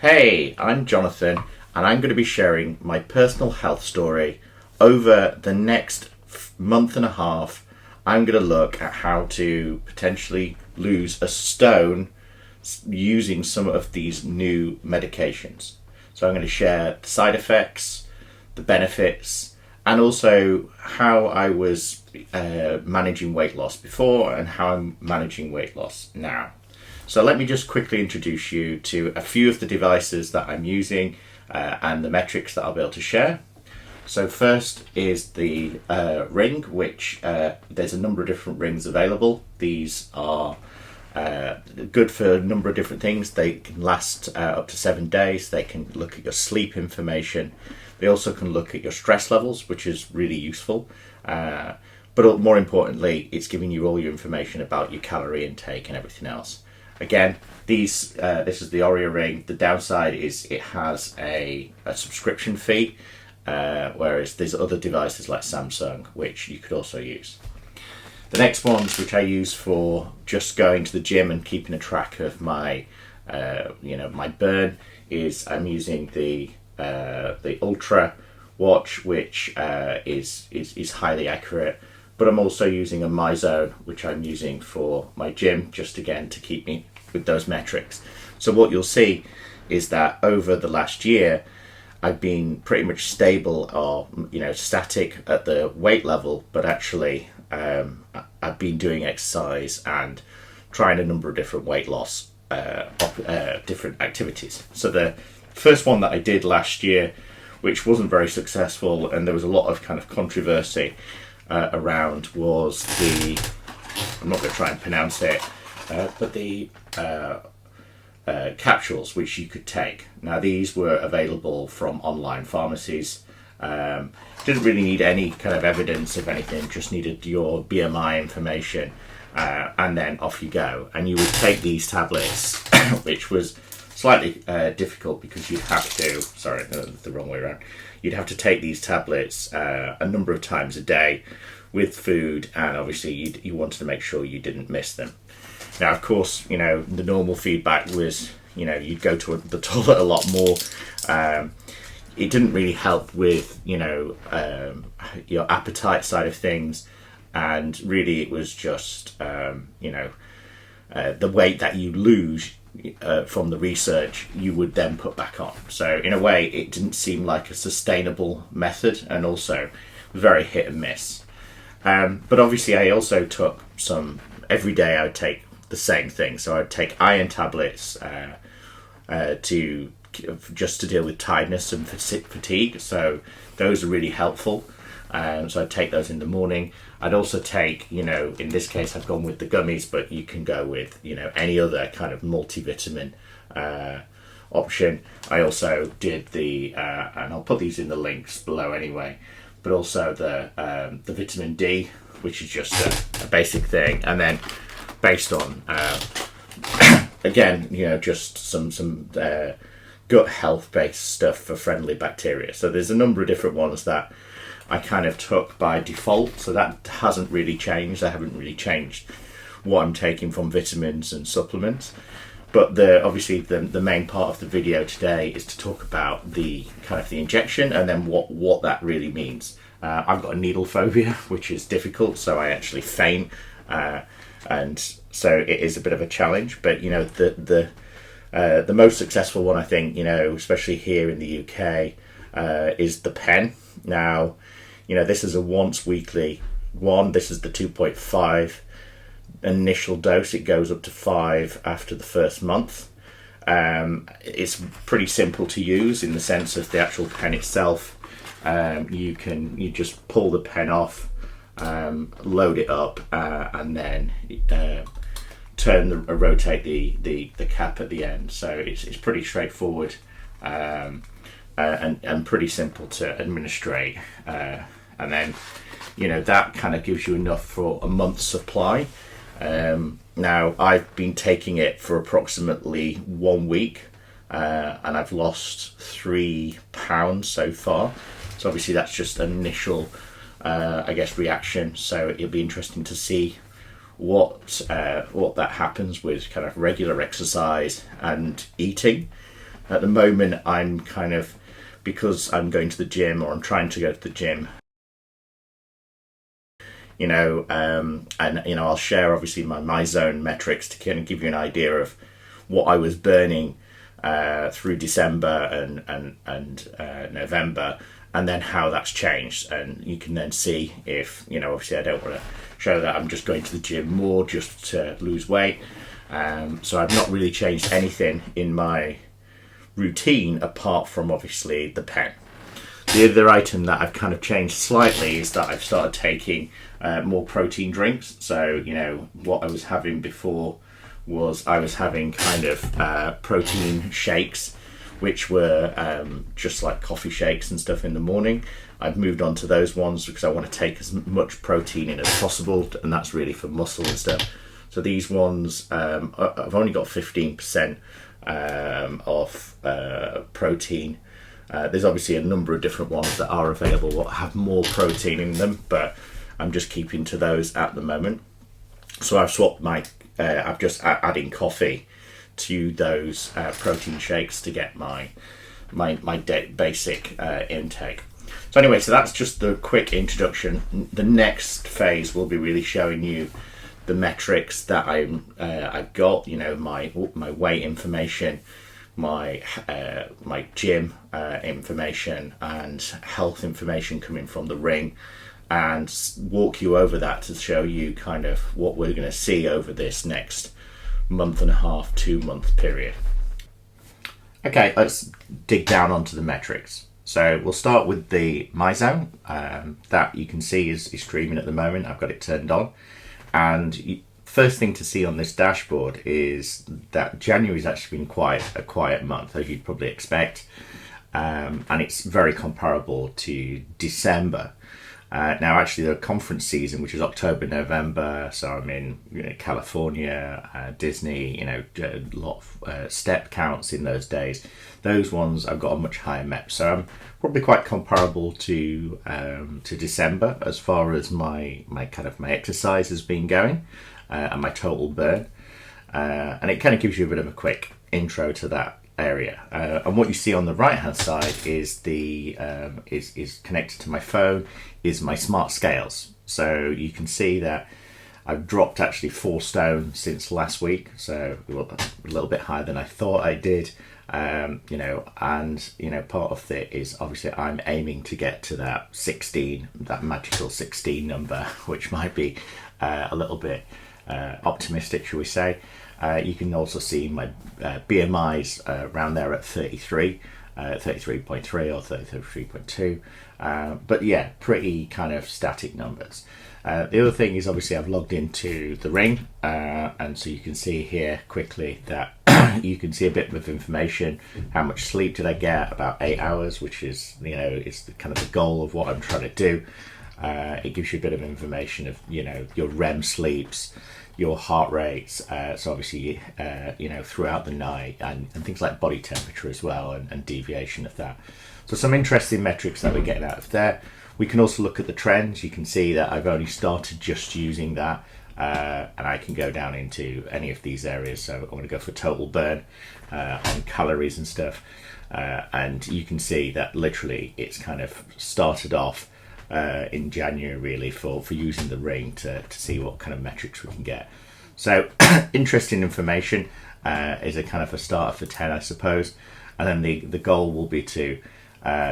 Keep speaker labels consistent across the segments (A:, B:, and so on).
A: Hey, I'm Jonathan, and I'm going to be sharing my personal health story. Over the next month and a half, I'm going to look at how to potentially lose a stone using some of these new medications. So I'm going to share the side effects, the benefits, and also how I was managing weight loss before and how I'm managing weight loss now. So let me just quickly introduce you to a few of the devices that I'm using and the metrics that I'll be able to share. So first is the ring, which there's a number of different rings available. These are good for a number of different things. They can last up to 7 days. They can look at your sleep information. They also can look at your stress levels, which is really useful. But more importantly, it's giving you all your information about your calorie intake and everything else. Again, this is the Oura ring. The downside is it has a subscription fee, whereas there's other devices like Samsung, which you could also use. The next ones, which I use for just going to the gym and keeping a track of my, my burn, is I'm using the Ultra watch, which is highly accurate. But I'm also using a MyZone, which I'm using for my gym, just again to keep me with those metrics. So what you'll see is that over the last year, I've been pretty much stable or static at the weight level, but actually I've been doing exercise and trying a number of different weight loss different activities. So the first one that I did last year, which wasn't very successful, and there was a lot of kind of controversy around, was I'm not going to try and pronounce it, but the capsules which you could take. Now these were available from online pharmacies. Didn't really need any kind of evidence of anything, just needed your BMI information, and then off you go. And you would take these tablets, which was slightly difficult because you'd have to, the wrong way around. You'd have to take these tablets a number of times a day with food, and obviously you wanted to make sure you didn't miss them. Now, of course, the normal feedback was, you'd go to the toilet a lot more. It didn't really help with, your appetite side of things, and really it was just, the weight that you lose from the research, you would then put back on. So in a way, it didn't seem like a sustainable method, and also very hit and miss. But obviously, I also took every day I would take the same thing. So I'd take iron tablets just to deal with tiredness and fatigue. So those are really helpful. So I'd take those in the morning. I'd also take, in this case, I've gone with the gummies, but you can go with, any other kind of multivitamin option. I also did and I'll put these in the links below anyway, but also the vitamin D, which is just a basic thing. And then based on, again, just some gut health based stuff for friendly bacteria. So there's a number of different ones that I kind of took by default, so that hasn't really changed. I haven't really changed what I'm taking from vitamins and supplements. But obviously the main part of the video today is to talk about the kind of the injection and then what that really means. I've got a needle phobia, which is difficult, so I actually faint, and so it is a bit of a challenge. But the most successful one, I think, especially here in the UK, is the pen. Now, this is a once weekly one. This is the 2.5 initial dose. It goes up to 5 after the first month. It's pretty simple to use in the sense of the actual pen itself. You just pull the pen off, load it up, and then rotate the cap at the end. So it's pretty straightforward. And pretty simple to administrate, and then that kind of gives you enough for a month's supply. Now I've been taking it for approximately 1 week, and I've lost 3 pounds so far. So obviously that's just an initial reaction. So it'll be interesting to see what that happens with kind of regular exercise and eating. At the moment, I'm kind of, because I'm going to the gym, or I'm trying to go to the gym, and I'll share obviously my zone metrics to kind of give you an idea of what I was burning through December and November, and then how that's changed. And you can then see if, obviously I don't want to show that I'm just going to the gym more just to lose weight. So I've not really changed anything in my routine apart from obviously the pen. The other item that I've kind of changed slightly is that I've started taking more protein drinks. So, what I was having before was I was having kind of protein shakes, which were just like coffee shakes and stuff in the morning. I've moved on to those ones because I want to take as much protein in as possible, and that's really for muscle and stuff. So these ones, I've only got 15% of protein. There's obviously a number of different ones that are available that have more protein in them, but I'm just keeping to those at the moment. So I've swapped I'm just adding coffee to those protein shakes to get my basic intake. So anyway, so that's just the quick introduction. The next phase will be really showing you the metrics that I've got. My weight information, my gym information, and health information coming from the ring, and walk you over that to show you kind of what we're going to see over this next month and a half, 2 month period. Okay, let's dig down onto the metrics. So we'll start with the MyZone. That you can see is streaming at the moment. I've got it turned on. And first thing to see on this dashboard is that January's actually been quite a quiet month, as you'd probably expect. And it's very comparable to December. Now, actually, the conference season, which is October, November, so I'm in California, Disney, a lot of step counts in those days. Those ones I've got a much higher MEP, so I'm probably quite comparable to December as far as my exercise has been going, and my total burn, and it kind of gives you a bit of a quick intro to that area. And what you see on the right hand side is is connected to my phone, is my smart scales. So you can see that I've dropped actually 4 stone since last week, so a little bit higher than I thought I did. And part of it is obviously I'm aiming to get to that 16, that magical 16 number, which might be a little bit optimistic, shall we say. You can also see my BMI's around there at 33, 33.3 or 33.2. But yeah, pretty kind of static numbers. The other thing is obviously I've logged into the ring, and so you can see here quickly that you can see a bit of information. How much sleep did I get? About 8 hours, which is is kind of the goal of what I'm trying to do. It gives you a bit of information of your REM sleeps, your heart rates, so obviously throughout the night, and things like body temperature as well, and deviation of that. So some interesting metrics that we're getting out of there. We can also look at the trends. You can see that I've only started just using that, and I can go down into any of these areas. So I'm going to go for total burn on calories and stuff, and you can see that literally it's kind of started off in January really for using the ring to see what kind of metrics we can get. So interesting information, is a kind of a starter for 10, I suppose, and then the goal will be to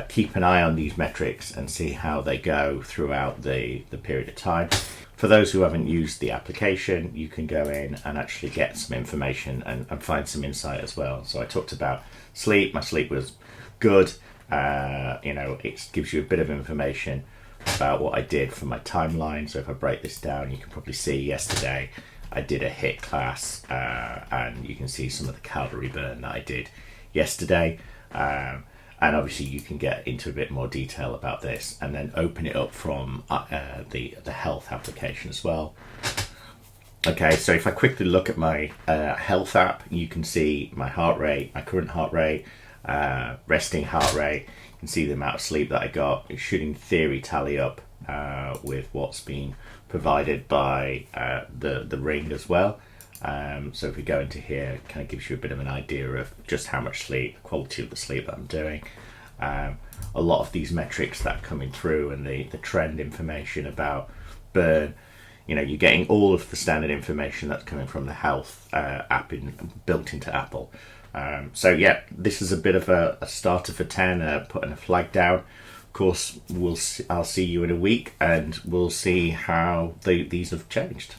A: keep an eye on these metrics and see how they go throughout the period of time. For those who haven't used the application, you can go in and actually get some information and find some insight as well. So I talked about sleep. My sleep was good. It gives you a bit of information about what I did for my timeline. So if I break this down, you can probably see yesterday I did a HIIT class, and you can see some of the calorie burn that I did yesterday. And obviously you can get into a bit more detail about this and then open it up from the health application as well. Okay, so if I quickly look at my health app, you can see my heart rate, my current heart rate, resting heart rate. You can see the amount of sleep that I got. It should in theory tally up with what's been provided by the ring as well. So if we go into here, it kind of gives you a bit of an idea of just how much sleep, quality of the sleep that I'm doing. A lot of these metrics that are coming through, and the trend information about burn, you're getting all of the standard information that's coming from the health app built into Apple. So yeah, this is a bit of a starter for 10, putting a flag down. Of course, I'll see you in a week, and we'll see how these have changed.